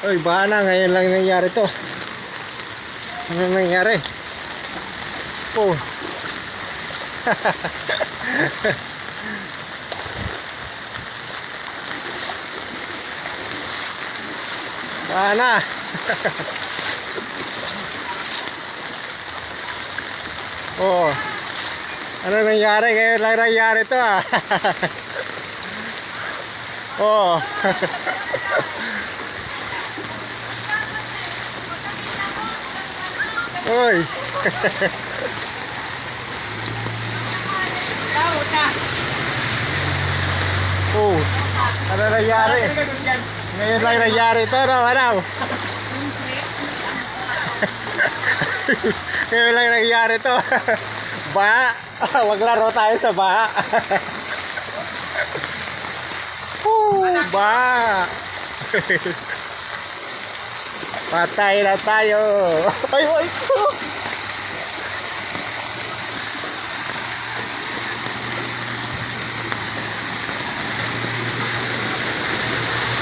Uy, bana, ngayon lang nangyari to. Ano nangyari? Oh. Bana. Oh. Ano nangyari? Ngayon lang nangyari to ah. Oh. Uy. Oh. Ano nangyari? Ngayon lang nangyari to, no? Ano? Ngayon lang nangyari to. Baha. Maglaro tayo sa baha. Baha. Patay na tayo. Ay, ay,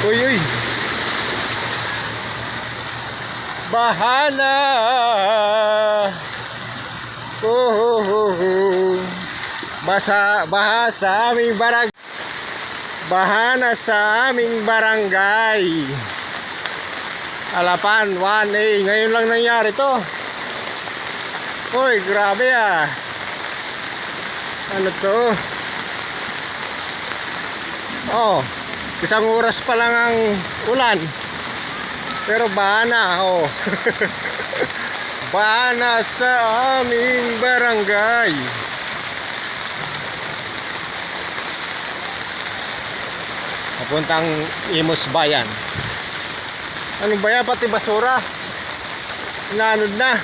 uy, uy. Bahana. Baha sa aming barangay. Bahana sa aming barangay. Alapan 1A. Ngayon lang nangyari to. Uy, grabe ah. Ano to? Oh, isang oras pa lang ang ulan. Pero bahana, oh. Bahana sa aming barangay. Papuntang Imus Bayan. Ano ba yan? Pati basura inaanod na.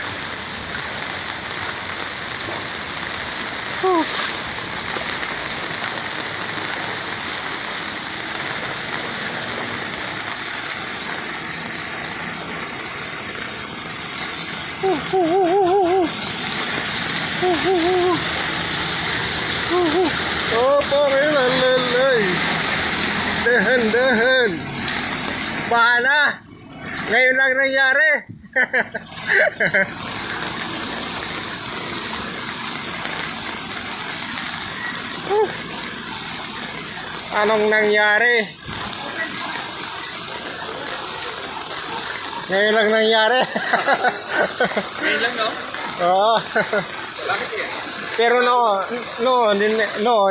Oh, pare lalay. Dahan-dahan. Bahala. Ngayon lang nangyari. Anong nangyari? Ngayon lang nangyari. Ngayon lang, no? Oo. Bakit yan? Pero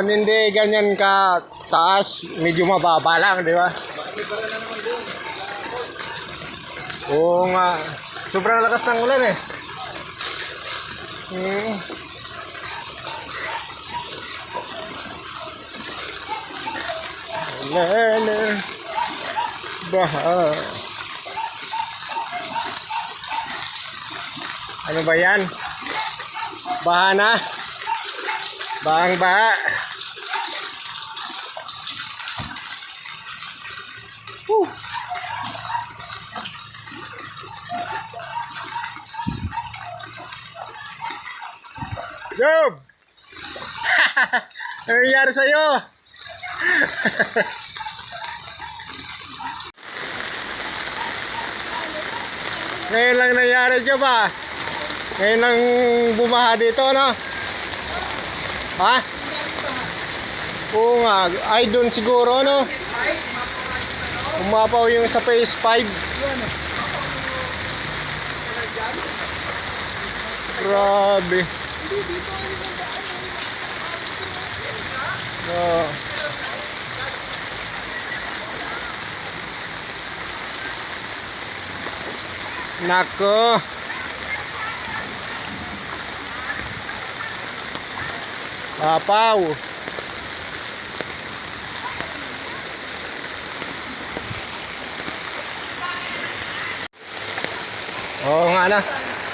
hindi ganyan ka taas. Medyo mababa lang, di ba? May bara na naman doon. Oo nga. Sobrang lakas ng ulan eh. Lala. Baha. Ano ba yan? Baha na. Bahang baha. Job! Ano nangyari sa'yo? Ngayon lang nangyari, Job ah. Ngayon lang bumaha dito, no? Ha? Oo nga, ay doon siguro, no? Umapaw yung sa phase 5. Grabe. Oh. Nako. Apaw. Oo nga na.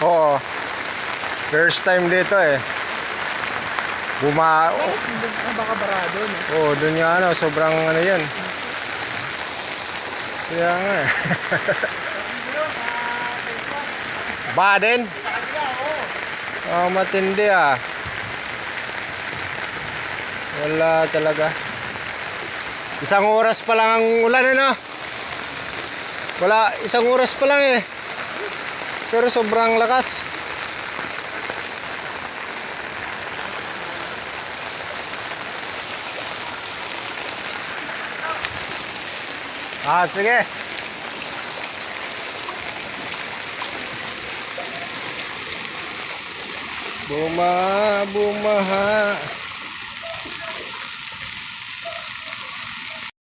Oo. First time dito eh. Baka barado, no? Oo, dun nga ano, sobrang ano yan. Kaya nga eh. Baden? Oh, matindi ah. Wala talaga. Isang oras pa lang ang ulan, ano? Wala, isang oras pa lang eh. Pero sobrang lakas. Sige. Bumaha.